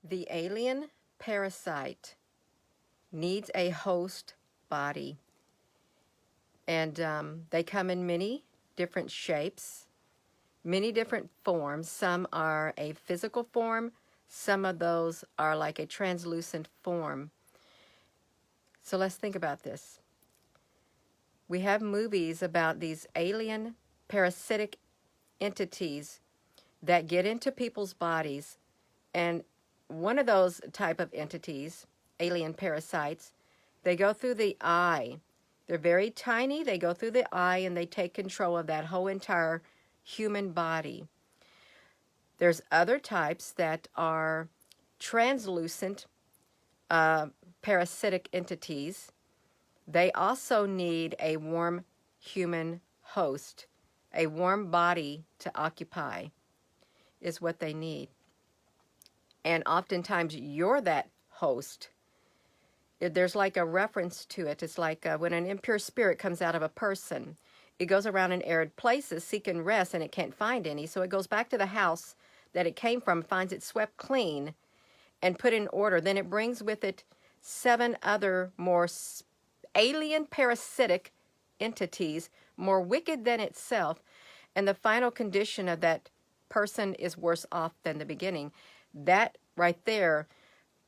The alien parasite needs a host body, and they come in many different shapes, many different forms. Some are a physical form, some of those are like a translucent form. So let's think about this. We have movies about these alien parasitic entities that get into people's bodies, and one of those type of entities, alien parasites, they go through the eye. They're very tiny. They go through the eye and they take control of that whole entire human body. There's other types that are translucent parasitic entities. They also need a warm human host. A warm body to occupy is what they need. And oftentimes you're that host. There's like a reference to it. It's like when an impure spirit comes out of a person. It goes around in arid places seeking rest and it can't find any. So it goes back to the house that it came from, finds it swept clean and put in order. Then it brings with it 7 other more alien parasitic entities, more wicked than itself. And the final condition of that person is worse off than the beginning. That right there,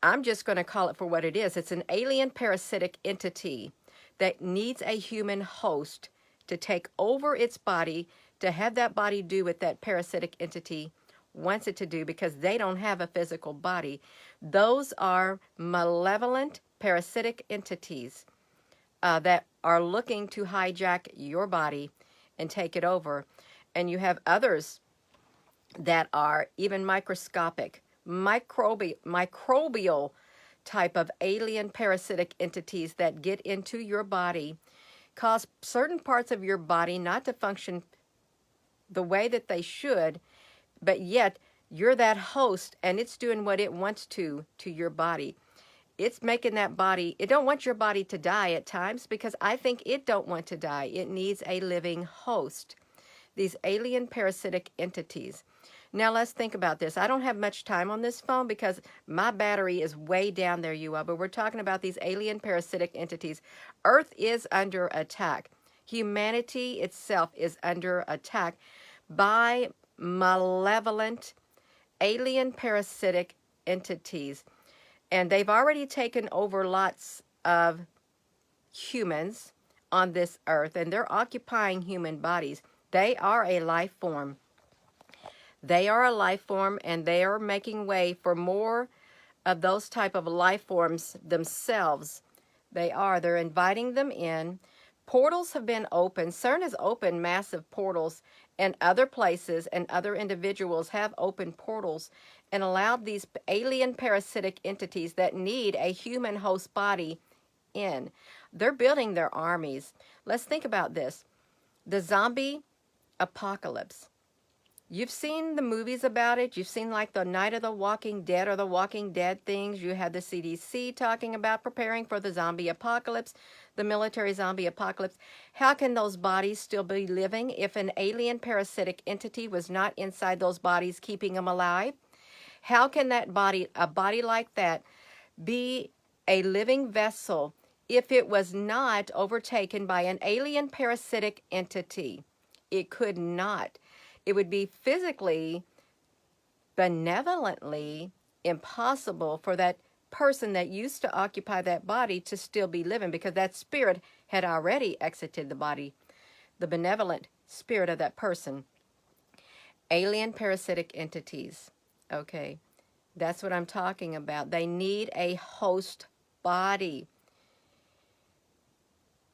I'm just going to call it for what it is. It's an alien parasitic entity that needs a human host to take over its body, to have that body do what that parasitic entity wants it to do, because they don't have a physical body. Those are malevolent parasitic entities that are looking to hijack your body and take it over. And you have others that are even microscopic, microbial type of alien parasitic entities that get into your body, cause certain parts of your body not to function the way that they should, but yet you're that host and it's doing what it wants to your body. It's making that body, it don't want your body to die at times, because I think it don't want to die. It needs a living host. These alien parasitic entities. Now let's think about this. I don't have much time on this phone because my battery is way down there, you all, but we're talking about these alien parasitic entities. Earth is under attack. Humanity itself is under attack by malevolent alien parasitic entities. And they've already taken over lots of humans on this earth, and they're occupying human bodies. They are a life form. They are a life form, and they are making way for more of those type of life forms themselves. They're inviting them in. Portals have been opened. CERN has opened massive portals, and other places and other individuals have opened portals and allowed these alien parasitic entities that need a human host body in. They're building their armies. Let's think about this. The zombie apocalypse. You've seen the movies about it. You've seen like the Night of the Walking Dead or the Walking Dead things. You had the CDC talking about preparing for the zombie apocalypse, the military zombie apocalypse. How can those bodies still be living if an alien parasitic entity was not inside those bodies keeping them alive? How can that body, a body like that, be a living vessel if it was not overtaken by an alien parasitic entity? It could not. It would be physically, benevolently impossible for that person that used to occupy that body to still be living, because that spirit had already exited the body, the benevolent spirit of that person. Alien parasitic entities. Okay, that's what I'm talking about. They need a host body.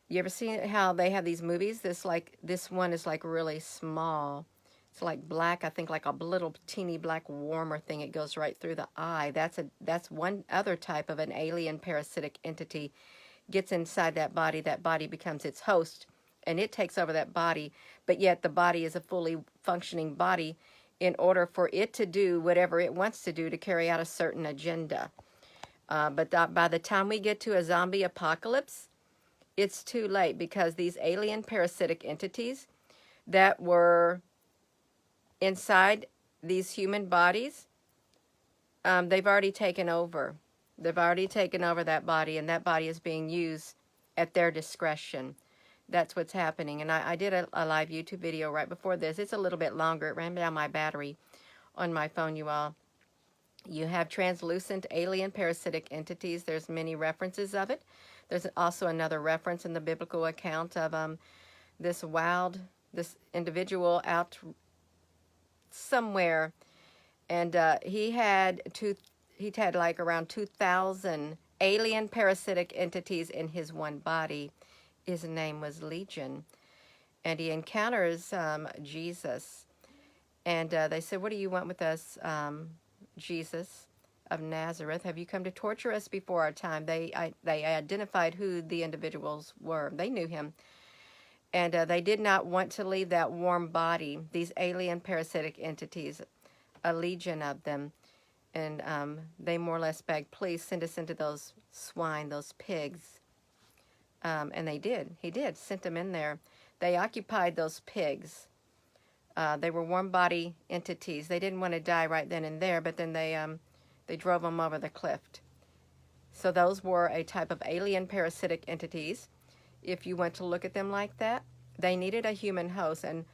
You ever seen how they have these movies? This one is like really small. It's like black, I think like a little teeny black warmer thing. It goes right through the eye. That's one other type of an alien parasitic entity. Gets inside that body becomes its host, and it takes over that body, but yet the body is a fully functioning body in order for it to do whatever it wants to do to carry out a certain agenda. But by the time we get to a zombie apocalypse, it's too late, because these alien parasitic entities that were inside these human bodies, they've already taken over. They've already taken over that body, and that body is being used at their discretion. That's what's happening. And I did a live YouTube video right before this. It's a little bit longer. It ran down my battery on my phone, you all. You have translucent alien parasitic entities. There's many references of it. There's also another reference in the biblical account of this individual out somewhere, and he had like around 2,000 alien parasitic entities in his one body. His name was Legion, and he encounters Jesus, and they said, "What do you want with us, Jesus of Nazareth? Have you come to torture us before our time?" They identified who the individuals were. They knew him, and they did not want to leave that warm body. These alien parasitic entities, a legion of them, and they more or less begged, "Please send us into those swine, those pigs." And they did. He did. Sent them in there. They occupied those pigs. They were warm body entities. They didn't want to die right then and there, but then they drove them over the cliff. So those were a type of alien parasitic entities. If you want to look at them like that, they needed a human host, and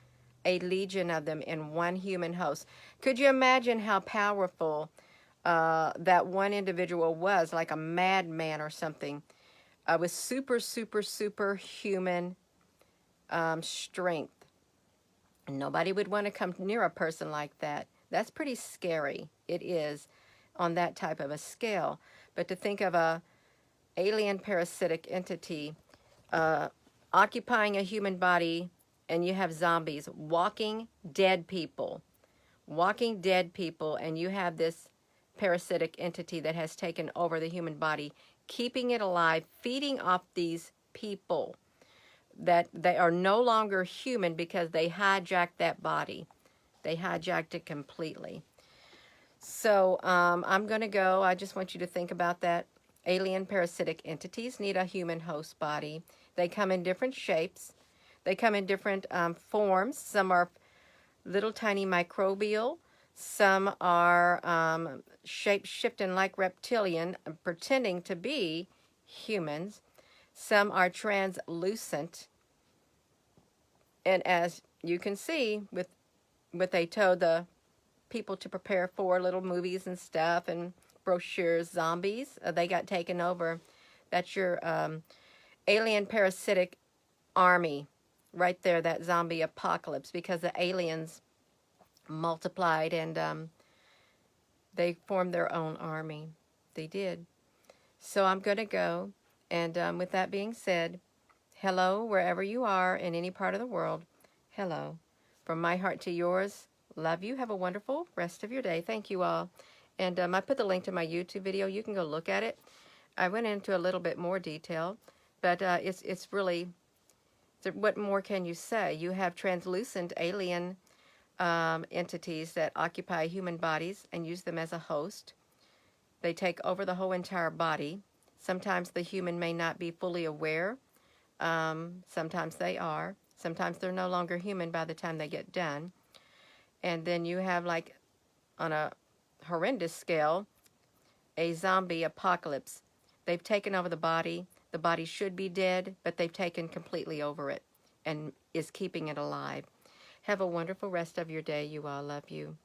a legion of them in one human host. Could you imagine how powerful that one individual was, like a madman or something, with super human strength? Nobody would want to come near a person like that. That's pretty scary. It is on that type of a scale. But to think of a alien parasitic entity occupying a human body, and you have zombies, walking dead people, and you have this parasitic entity that has taken over the human body, keeping it alive, feeding off these people, that they are no longer human because they hijacked that body. They hijacked it completely. So I'm going to go. I just want you to think about that. Alien parasitic entities need a human host body. They come in different shapes. They come in different forms. Some are little tiny microbial. Some are shape-shifting like reptilian, pretending to be humans. Some are translucent. And as you can see, with they told the people to prepare for little movies and stuff and brochures, zombies, they got taken over. That's your alien parasitic army right there, that zombie apocalypse, because the aliens multiplied and they formed their own army. They did. So I'm going to go, and with that being said, hello wherever you are in any part of the world. Hello. From my heart to yours, love you. Have a wonderful rest of your day. Thank you all. And I put the link to my YouTube video. You can go look at it. I went into a little bit more detail, but it's really, what more can you say? You have translucent alien entities that occupy human bodies and use them as a host. They take over the whole entire body. Sometimes the human may not be fully aware. Sometimes they are. Sometimes they're no longer human by the time they get done. And then you have, like, on a horrendous scale, a zombie apocalypse. They've taken over the body. The body should be dead, but they've taken completely over it and is keeping it alive. Have a wonderful rest of your day. You all, love you.